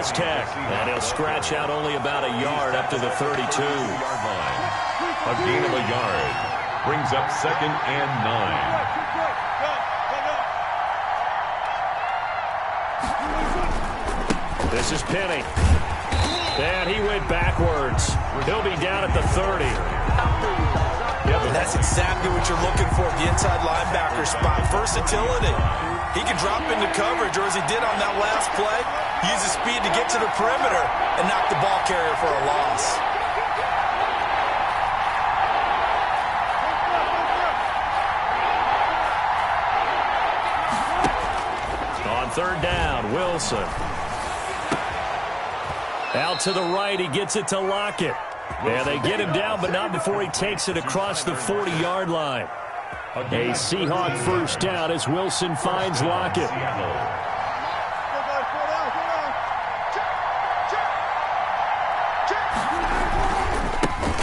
pass tech. And he'll scratch out only about a yard up to the 32. A gain of a yard brings up 2nd and 9. This is Penny. And he went backwards. He'll be down at the 30. And that's exactly what you're looking for at the inside linebacker spot. Versatility. He can drop into coverage, or as he did on that last play, use his speed to get to the perimeter and knock the ball carrier for a loss. On 3rd down, Wilson. Out to the right, he gets it to Lockett. Yeah, they get him down, but not before he takes it across the 40-yard line. A Seahawk first down as Wilson finds Lockett.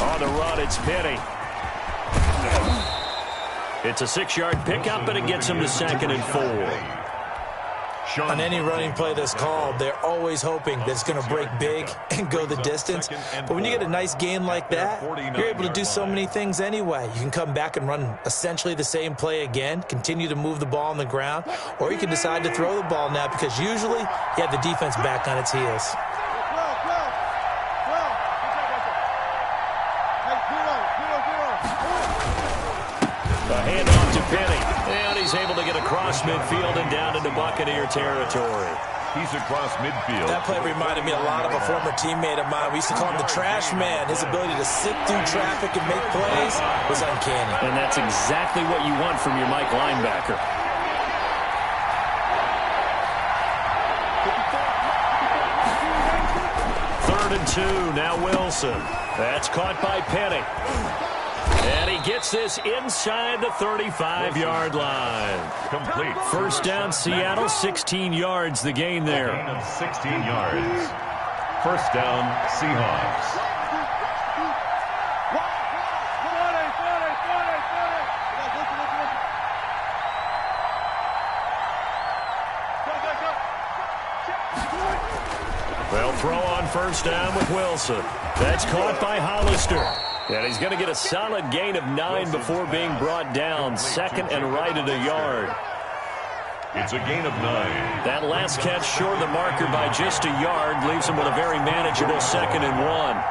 On the run, it's Penny. It's a 6-yard pickup, and it gets him to 2nd and 4. On any running play that's called, they're always hoping that it's going to break big and go the distance. But when you get a nice gain like that, you're able to do so many things anyway. You can come back and run essentially the same play again, continue to move the ball on the ground, or you can decide to throw the ball now because usually you have the defense back on its heels. A handoff to Penny. And he's able to get across midfield and down into Buccaneer territory. He's across midfield. That play reminded me a lot of a former teammate of mine. We used to call him the trash man. His ability to sit through traffic and make plays was uncanny. And that's exactly what you want from your Mike linebacker. Third and 2, now Wilson. That's caught by Penny. And he gets this inside the 35-yard line. Complete. First down, Seattle, 16 yards, the gain there. A gain of 16 yards. First down, Seahawks. They'll throw on first down with Wilson. That's caught by Hollister. And he's going to get a solid gain of 9 before being brought down. 2nd and right at a yard. It's a gain of 9. That last catch short of the marker by just a yard leaves him with a very manageable 2nd and 1.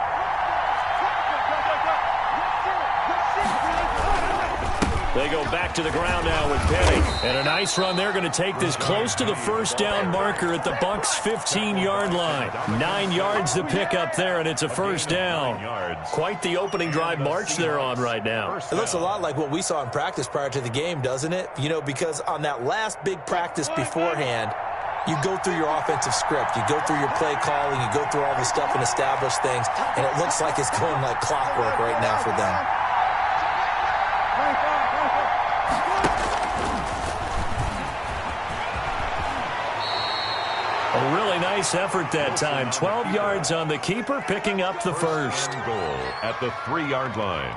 They go back to the ground now with Penny. And a nice run. They're going to take this close to the first down marker at the Bucs' 15-yard line. 9 yards to pick up there, and it's a first down. Quite the opening drive march they're on right now. It looks a lot like what we saw in practice prior to the game, doesn't it? You know, because on that last big practice beforehand, you go through your offensive script. You go through your play calling. You go through all the stuff and establish things. And it looks like it's going like clockwork right now for them. A really nice effort that time. 12 yards on the keeper, picking up the first. Goal at the 3-yard line.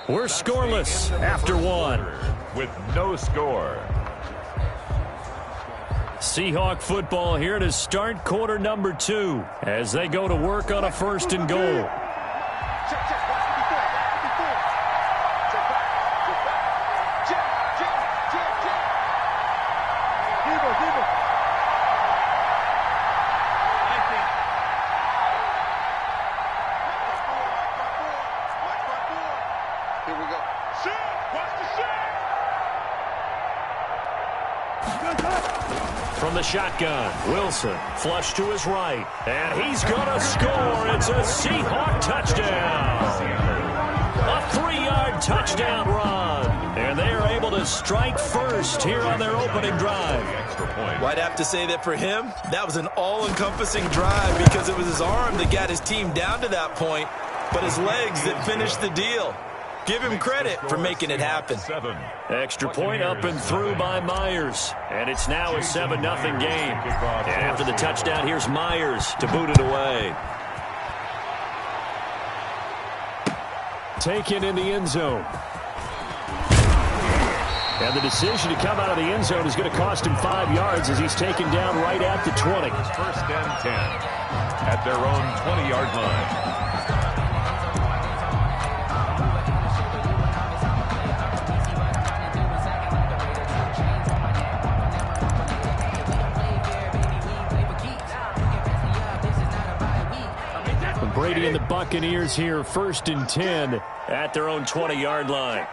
We're scoreless after 1. With no score. Seahawk football here to start quarter number 2 as they go to work on a 1st and goal. From the shotgun, Wilson, flush to his right, and he's going to score. It's a Seahawk touchdown. A 3-yard touchdown run, and they are able to strike first here on their opening drive. Well, I'd have to say that for him, that was an all-encompassing drive because it was his arm that got his team down to that point, but his legs that finished the deal. Give him credit for making it happen. Extra point up and through by Myers. And it's now a 7-0 game. And after the touchdown, here's Myers to boot it away. Taken in the end zone. And the decision to come out of the end zone is going to cost him 5 yards as he's taken down right at the 20. First and 10 at their own 20-yard line. Brady and the Buccaneers here, first and 10 at their own 20-yard line.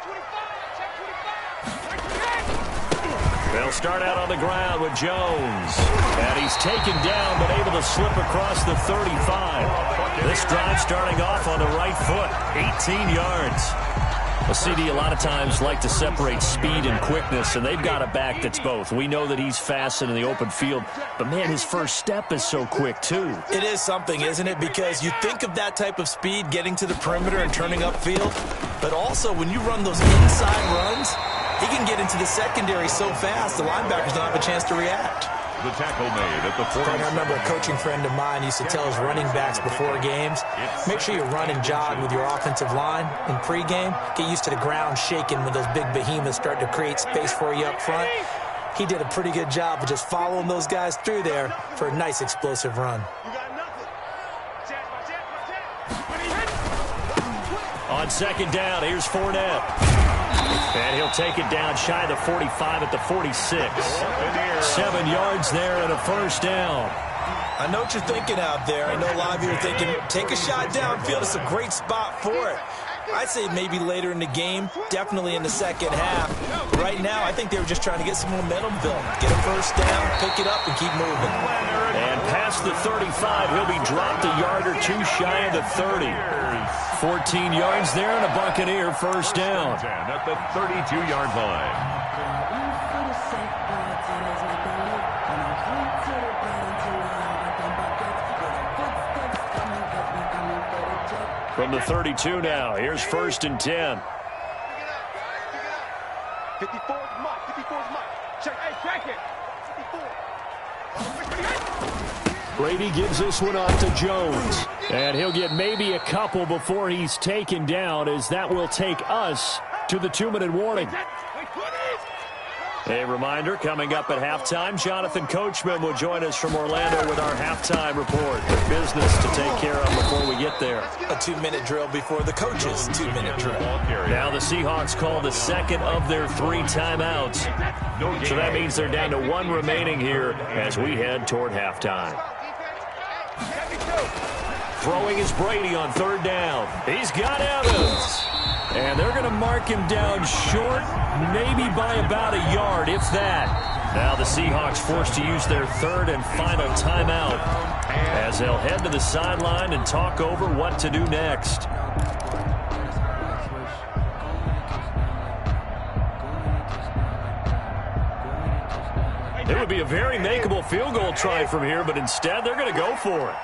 They'll start out on the ground with Jones. And he's taken down but able to slip across the 35. This drive starting off on the right foot, 18 yards. Well, CD, a lot of times like to separate speed and quickness, and they've got a back that's both. We know that he's fast in the open field, but, man, his first step is so quick, too. It is something, isn't it? Because you think of that type of speed getting to the perimeter and turning upfield, but also when you run those inside runs, he can get into the secondary so fast the linebackers don't have a chance to react. The tackle made at the 40. I remember a coaching friend of mine used to tell his running backs before games, make sure you run and jog with your offensive line in pregame. Get used to the ground shaking when those big behemoths start to create space for you up front. He did a pretty good job of just following those guys through there for a nice explosive run. On second down, here's Fournette. And he'll take it down shy of the 45 at the 46. 7 yards there and a first down. I know what you're thinking out there. I know a lot of you are thinking, take a shot downfield. It's a great spot for it. I'd say maybe later in the game, definitely in the second half. Right now, I think they were just trying to get some momentum built. Get a first down, pick it up, and keep moving. And past the 35, he'll be dropped a yard or two shy of the 30. 14 yards there and a Buccaneer first down. At the 32-yard line. From the 32 now, here's first and 10. 54 Mike. 54 Mike. Check. Hey, check it. 54. Brady gives this one off to Jones. And he'll get maybe a couple before he's taken down, as that will take us to the 2-minute warning. A reminder, coming up at halftime, Jonathan Coachman will join us from Orlando with our halftime report. Business to take care of before we get there. A 2-minute drill before the coach's 2-minute drill. Now the Seahawks call the second of their 3 timeouts. So that means they're down to 1 remaining here as we head toward halftime. Throwing is Brady on third down. He's got Evans. And they're going to mark him down short, maybe by about a yard, if that. Now the Seahawks forced to use their third and final timeout as they'll head to the sideline and talk over what to do next. It would be a very makeable field goal try from here, but instead they're going to go for it.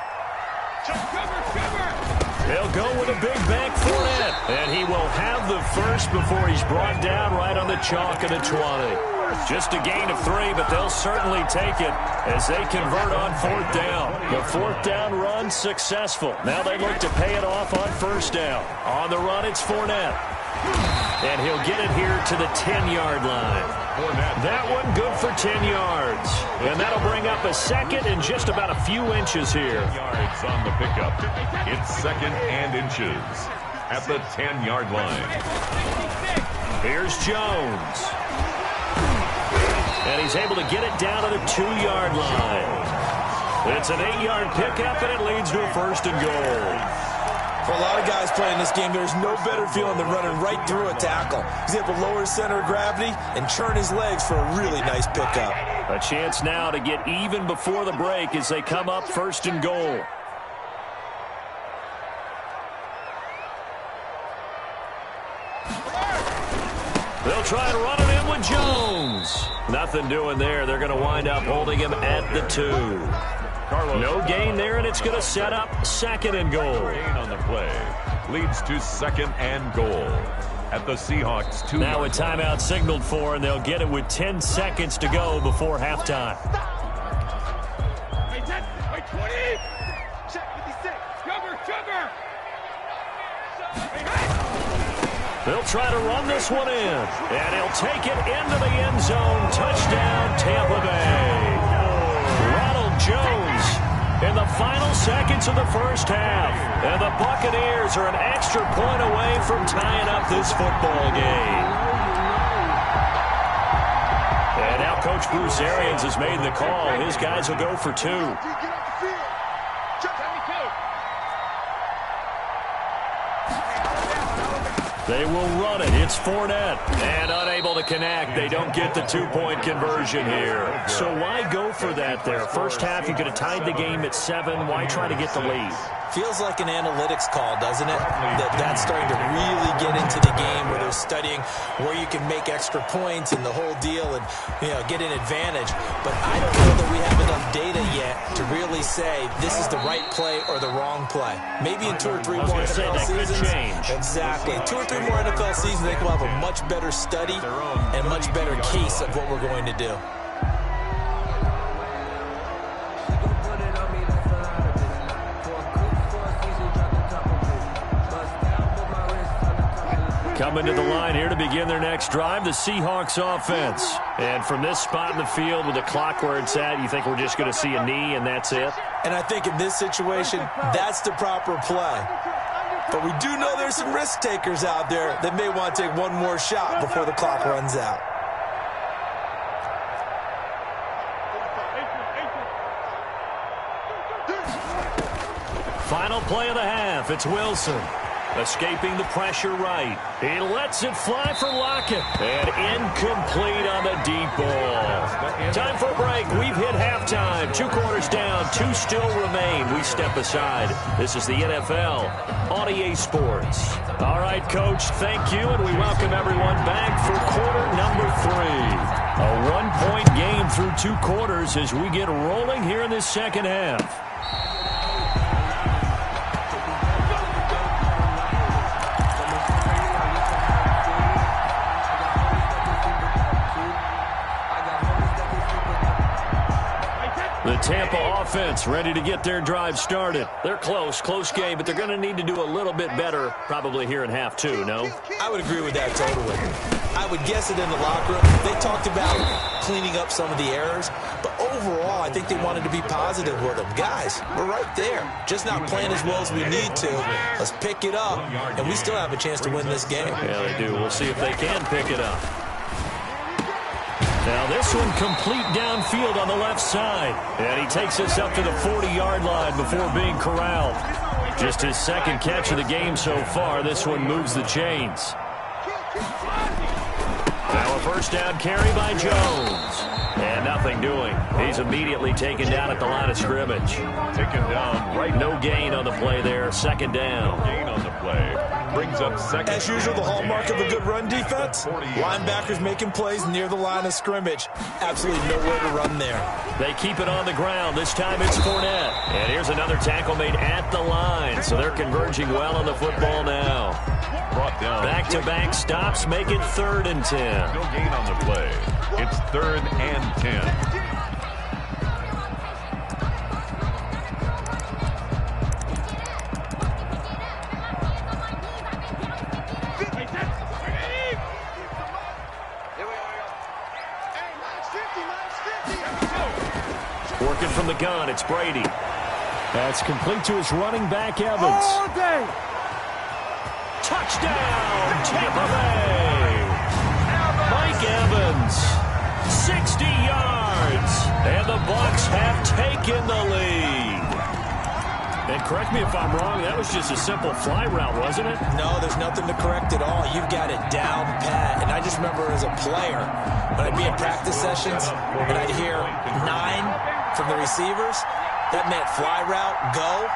They'll go with a big bank Fournette, and he will have the first before he's brought down right on the chalk of the 20. Just a gain of 3, but they'll certainly take it as they convert on fourth down. The fourth down run successful. Now they look to pay it off on first down. On the run, it's Fournette. And he'll get it here to the 10-yard line. That one good for 10 yards. And that'll bring up a second and just about a few inches here. Yards on the pickup. It's second and inches at the 10-yard line. Here's Jones. And he's able to get it down to the 2-yard line. It's an 8-yard pickup, and it leads to a first and goal. For a lot of guys playing this game, there's no better feeling than running right through a tackle. He's able to lower his center of gravity and churn his legs for a really nice pickup. A chance now to get even before the break as they come up first and goal. They'll try to run it in with Jones. Nothing doing there. They're going to wind up holding him at the 2. No gain there, and it's going to set up second and goal. Gain on the play leads to second and goal at the Seahawks 2. Now a timeout signaled for, and they'll get it with 10 seconds to go before halftime. Wait, 20. Check 56. Cover. They'll try to run this one in, and he'll take it into the end zone. Touchdown, Tampa Bay. Ronald Jones in the final seconds of the first half. And the Buccaneers are an extra point away from tying up this football game. And now Coach Bruce Arians has made the call. His guys will go for 2. They will run it. It's Fournette. And unable to connect. They don't get the 2-point conversion here. So why go for that there? First half, you could have tied the game at 7. Why try to get the lead? Feels like an analytics call, doesn't it? That's starting to really get into the game where they're studying where you can make extra points and the whole deal and, get an advantage. But I don't know that we have enough data yet to really say this is the right play or the wrong play. Maybe in 2 or 3 more NFL seasons. Exactly. 2 or 3 more NFL seasons, I think we'll have a much better study and much better case of what we're going to do. Coming to the line here to begin their next drive, the Seahawks offense. And from this spot in the field with the clock where it's at, you think we're just going to see a knee and that's it? And I think in this situation, that's the proper play. But we do know there's some risk takers out there that may want to take one more shot before the clock runs out. Final play of the half. It's Wilson. Escaping the pressure right. He lets it fly for Lockett. And incomplete on the deep ball. Time for a break. We've hit halftime. 2 quarters down. 2 still remain. We step aside. This is the NFL on EA Sports. All right, Coach, thank you. And we welcome everyone back for quarter number 3. A 1-point game through 2 quarters as we get rolling here in this second half. The Tampa offense ready to get their drive started. They're close game, but they're going to need to do a little bit better probably here in half 2, no? I would agree with that totally. I would guess it in the locker room. They talked about cleaning up some of the errors, but overall, I think they wanted to be positive with them. Guys, we're right there. Just not playing as well as we need to. Let's pick it up, and we still have a chance to win this game. Yeah, they do. We'll see if they can pick it up. Now this one complete downfield on the left side. And he takes us up to the 40-yard line before being corralled. Just his second catch of the game so far. This one moves the chains. Now a first down carry by Jones. And nothing doing. He's immediately taken down at the line of scrimmage. Taken down right. No gain on the play there. Second down. Gain on the play. Brings up second. As usual, the hallmark of a good run defense. Linebackers making plays near the line of scrimmage. Absolutely nowhere to run there. They keep it on the ground. This time it's Fournette. And here's another tackle made at the line. So they're converging well on the football now. Brought down. Back-to-back stops make it 3rd and 10. No gain on the play. It's 3rd and 10. Working from the gun, it's Brady. That's complete to his running back, Evans. Touchdown, Tampa Bay. Mike Evans, 60 yards. And the Bucs have taken the lead. And correct me if I'm wrong, that was just a simple fly route, wasn't it? No, there's nothing to correct at all. You've got it down pat. And I just remember as a player, when I'd be in practice sessions, and I'd hear 9 from the receivers, that meant fly route, go,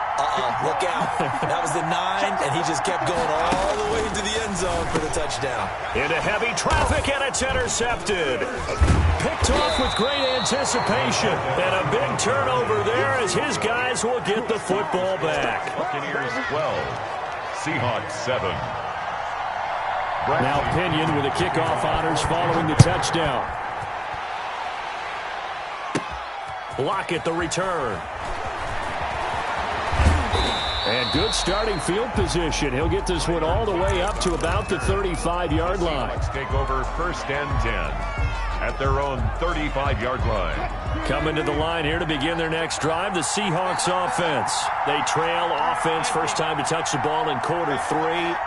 look out. That was the 9, and he just kept going all the way into the end zone for the touchdown. Into heavy traffic, and it's intercepted. Picked off with great anticipation, and a big turnover there as his guys will get the football back. Buccaneers 12, Seahawks 7. Now Pinion with the kickoff honors following the touchdown. Lockett the return. And good starting field position. He'll get this one all the way up to about the 35-yard line. Let's take over 1st and 10 at their own 35-yard line. Coming to the line here to begin their next drive, the Seahawks offense. They trail offense, first time to touch the ball in quarter 3,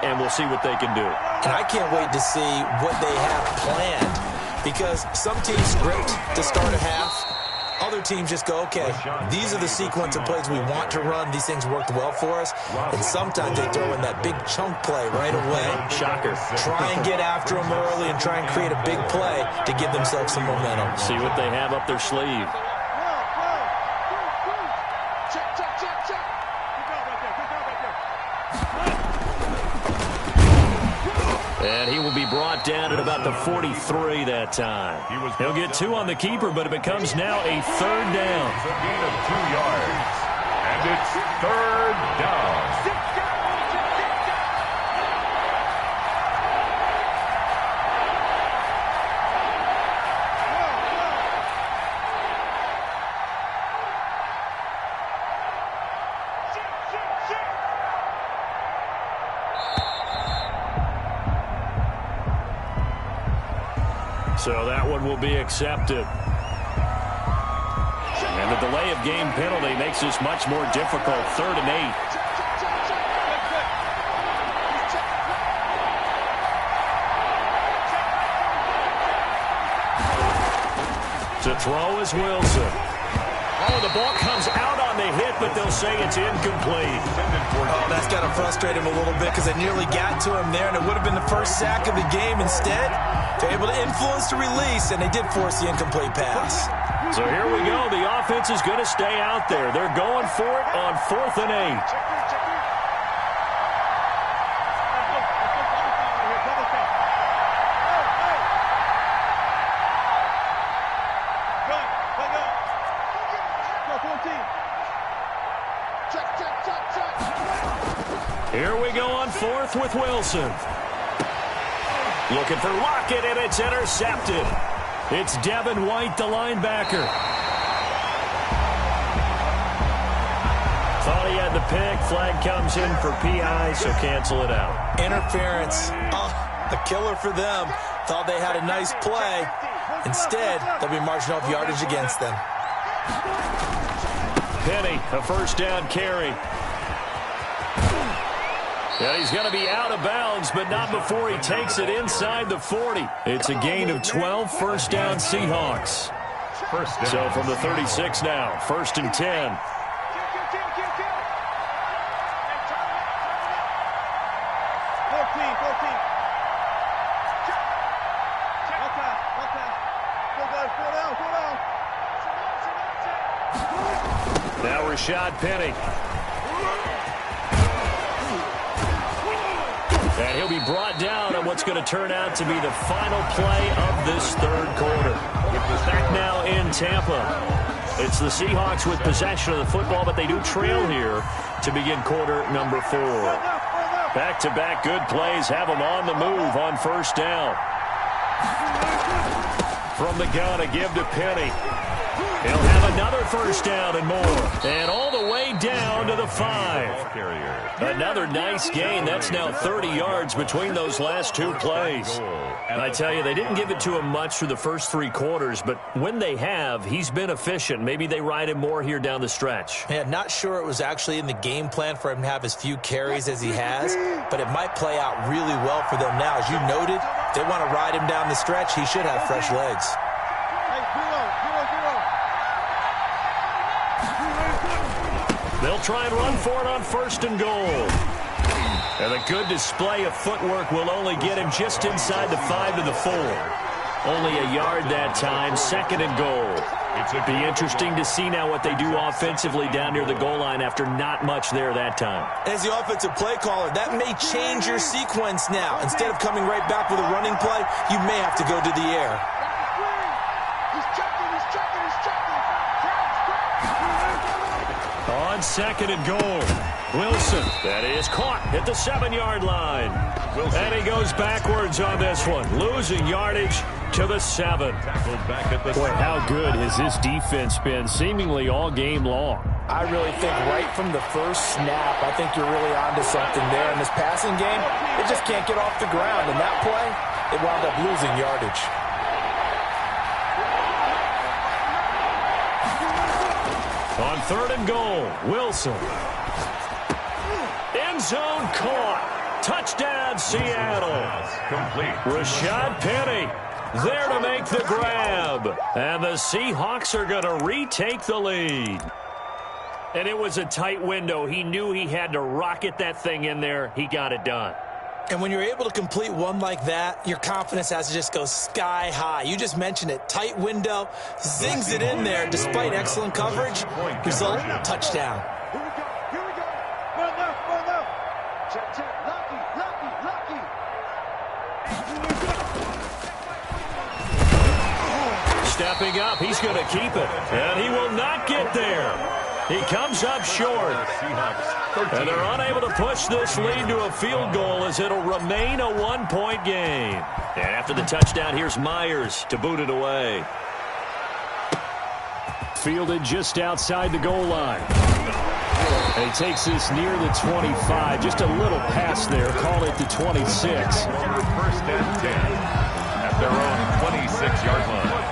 and we'll see what they can do. And I can't wait to see what they have planned, because some teams script to start a half. Other teams just go, okay, these are the sequence of plays we want to run. These things worked well for us. And sometimes they throw in that big chunk play right away. Shocker. Try and get after them early and try and create a big play to give themselves some momentum. See what they have up their sleeve. And he will be brought down at about the 43 that time. He'll get 2 on the keeper, but it becomes now a 3rd down. It's a gain of 2 yards. And it's 3rd down. So that one will be accepted. And the delay of game penalty makes this much more difficult. 3rd and 8. To throw is Wilson. Oh, the ball comes out on the hit, but they'll say it's incomplete. Oh, that's got to frustrate him a little bit, because they nearly got to him there, and it would have been the first sack of the game. Instead, they're able to influence the release, and they did force the incomplete pass. So here we go. The offense is going to stay out there. They're going for it on 4th and 8. Here we go on 4th with Wilson. Looking for Lockett, and it's intercepted. It's Devin White, the linebacker. Thought he had the pick. Flag comes in for PI, so cancel it out. Interference. Oh, a killer for them. Thought they had a nice play. Instead, they'll be marching off yardage against them. Penny, a 1st down carry. Yeah, he's going to be out of bounds, but not before he takes it inside the 40. It's a gain of 12, 1st down Seahawks. So from the 36 now, 1st and 10. Now Rashad Penny. And he'll be brought down on what's going to turn out to be the final play of this 3rd quarter. Back now in Tampa. It's the Seahawks with possession of the football, but they do trail here to begin quarter number 4. Back-to-back good plays have them on the move on 1st down. From the gun, a give to Penny. He'll have another 1st down and more. And all the way down to the 5. Another nice gain. That's now 30 yards between those last 2 plays. And I tell you, they didn't give it to him much through the first 3 quarters, but when they have, he's been efficient. Maybe they ride him more here down the stretch. Yeah, not sure it was actually in the game plan for him to have as few carries as he has, but it might play out really well for them now. As you noted, if they want to ride him down the stretch, he should have fresh legs. They'll try and run for it on 1st and goal. And a good display of footwork will only get him just inside the 5 to the 4. Only a yard that time, 2nd and goal. It'll be interesting to see now what they do offensively down near the goal line after not much there that time. As the offensive play caller, that may change your sequence now. Instead of coming right back with a running play, you may have to go to the air. On 2nd and goal. Wilson, that is caught at the 7-yard line. Wilson. And he goes backwards on this one, losing yardage to the 7. Boy, how good has this defense been seemingly all game long? I really think right from the first snap, I think you're really onto something there. In this passing game, it just can't get off the ground. And that play, it wound up losing yardage. On 3rd and goal, Wilson. End zone caught. Touchdown, Seattle. Complete. Rashad Penny there to make the grab. And the Seahawks are going to retake the lead. And it was a tight window. He knew he had to rocket that thing in there. He got it done. And when you're able to complete one like that, your confidence has to just go sky high. You just mentioned it. Tight window, zings it in there despite excellent coverage. Result, touchdown. Here we go. Run left. Check. Lucky. Stepping up, he's going to keep it. And he will not get there. He comes up short. And they're unable to push this lead to a field goal as it'll remain a 1-point game. And after the touchdown, here's Myers to boot it away. Fielded just outside the goal line. And he takes this near the 25. Just a little pass there. Call it the 26. 1st and 10 at their own 26-yard line.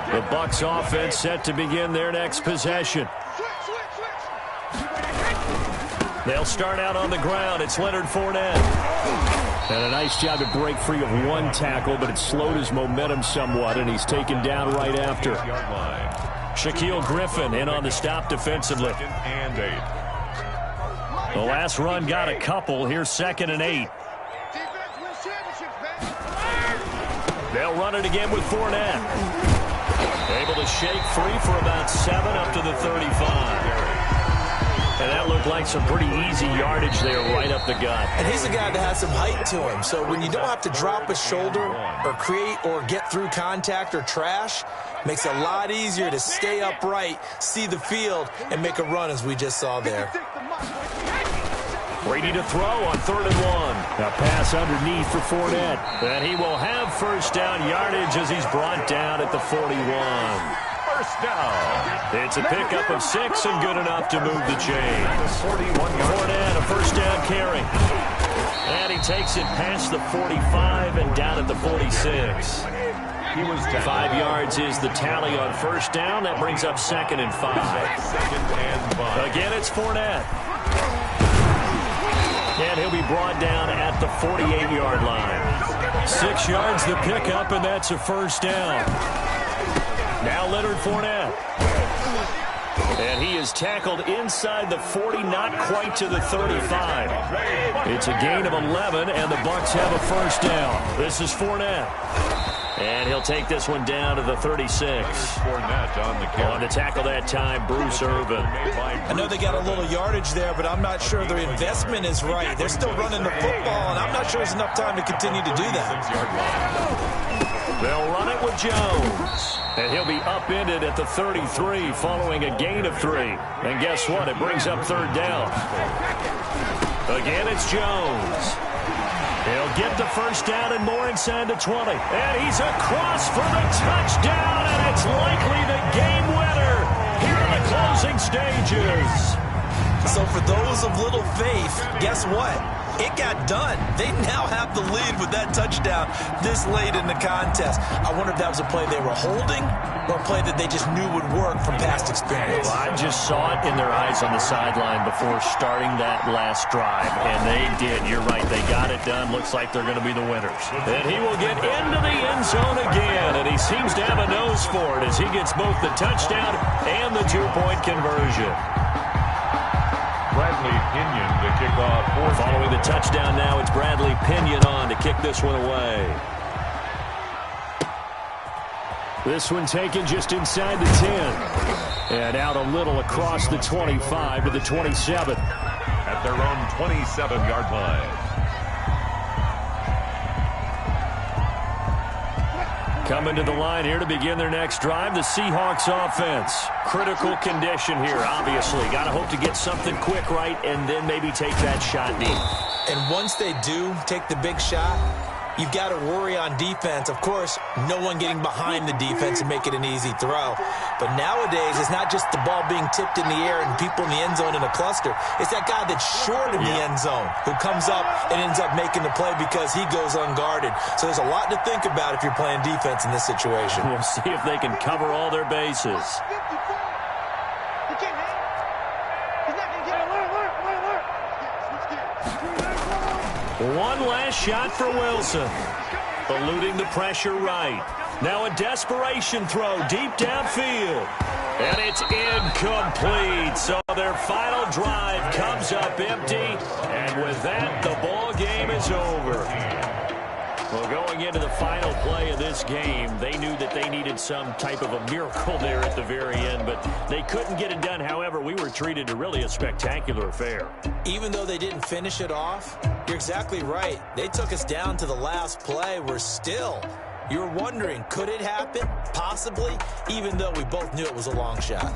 The Bucs offense set to begin their next possession. They'll start out on the ground. It's Leonard Fournette. And a nice job to break free of one tackle, but it slowed his momentum somewhat, and he's taken down right after. Shaquille Griffin in on the stop defensively. 2nd and 8. The last run got a couple. Here's 2nd and 8. They'll run it again with Fournette. Able to shake free for about 7 up to the 35. And that looked like some pretty easy yardage there right up the gut. And he's a guy that has some height to him. So when you don't have to drop a shoulder or create or get through contact or trash, makes it a lot easier to stay upright, see the field, and make a run as we just saw there. Brady to throw on 3rd and 1. A pass underneath for Fournette. And he will have first down yardage as he's brought down at the 41. First down. It's a pickup of 6 and good enough to move the chains. Fournette, a first down carry. And he takes it past the 45 and down at the 46. 5 yards is the tally on first down. That brings up 2nd and 5. Again, it's Fournette. And he'll be brought down at the 48-yard line. 6 yards the pickup, and that's a first down. Now Leonard Fournette. And he is tackled inside the 40, not quite to the 35. It's a gain of 11, and the Bucs have a first down. This is Fournette. And he'll take this one down to the 36. On the tackle that time, Bruce Irvin. I know they got a little yardage there, but I'm not sure their investment is right. They're still running the football, and I'm not sure there's enough time to continue to do that. They'll run it with Jones. And he'll be upended at the 33 following a gain of 3. And guess what? It brings up 3rd down. Again, it's Jones. He'll get the first down and more inside the 20. And he's across for the touchdown, and it's likely the game winner here in the closing stages. So for those of little faith, guess what? It got done. They now have the lead with that touchdown this late in the contest. I wonder if that was a play they were holding or a play that they just knew would work from past experience. Well, I just saw it in their eyes on the sideline before starting that last drive, and they did. You're right. They got it done. Looks like they're going to be the winners. And he will get into the end zone again, and he seems to have a nose for it as he gets both the touchdown and the 2-point conversion. Bradley Pinion to kick off. Following the touchdown now, it's Bradley Pinion on to kick this one away. This one taken just inside the 10. And out a little across the 25 to the 27. At their own 27-yard line. Coming to the line here to begin their next drive, the Seahawks offense. Critical condition here, obviously. Got to hope to get something quick right and then maybe take that shot deep. And once they do take the big shot, you've got to worry on defense. Of course, no one getting behind the defense and make it an easy throw. But nowadays, it's not just the ball being tipped in the air and people in the end zone in a cluster. It's that guy that's short in the end zone who comes up and ends up making the play because he goes unguarded. So there's a lot to think about if you're playing defense in this situation. We'll see if they can cover all their bases. One last shot for Wilson. Eluding the pressure right. Now a desperation throw deep downfield. And it's incomplete. So their final drive comes up empty. And with that, the ball game is over. Well, going into the final play of this game, they knew that they needed some type of a miracle there at the very end, but they couldn't get it done. However, we were treated to really a spectacular affair. Even though they didn't finish it off, you're exactly right. They took us down to the last play. You were wondering, could it happen? Possibly, even though we both knew it was a long shot.